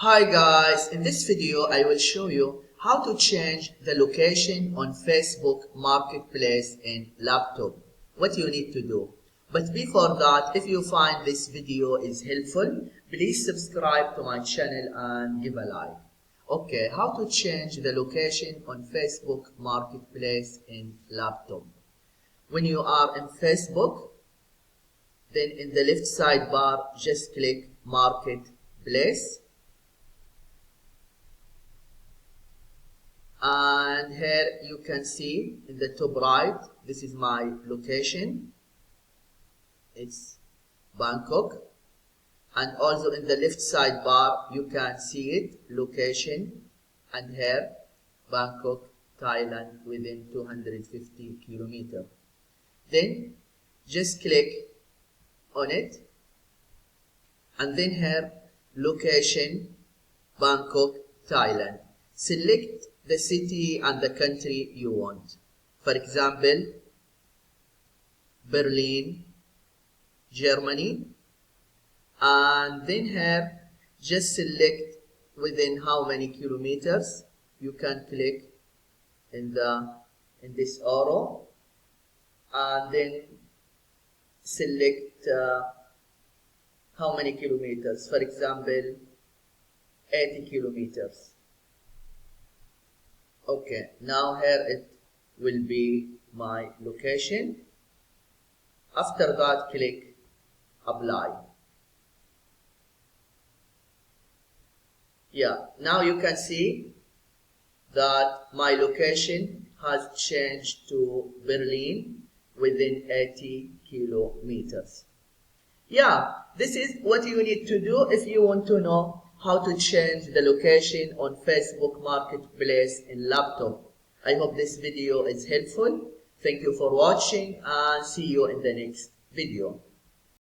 Hi guys, in this video I will show you how to change the location on Facebook Marketplace in laptop. What you need to do. But before that, if you find this video is helpful, please subscribe to my channel and give a like. Okay, how to change the location on Facebook Marketplace in laptop. When you are in Facebook, then in the left sidebar, just click Marketplace. And here you can see in the top right, this is my location. It's Bangkok. And also in the left sidebar, you can see it, location. And here, Bangkok, Thailand, within 250 kilometers. Then just click on it. And then here, location, Bangkok, Thailand. Select the city and the country you want. For example, Berlin, Germany. And then here, just select within how many kilometers. You can click in this arrow and then select how many kilometers. For example, 80 kilometers. Okay, now here it will be my location. After that, click apply. Yeah, now you can see that my location has changed to Berlin within 80 kilometers. Yeah, this is what you need to do if you want to know how to change the location on Facebook Marketplace in laptop. I hope this video is helpful. Thank you for watching and see you in the next video.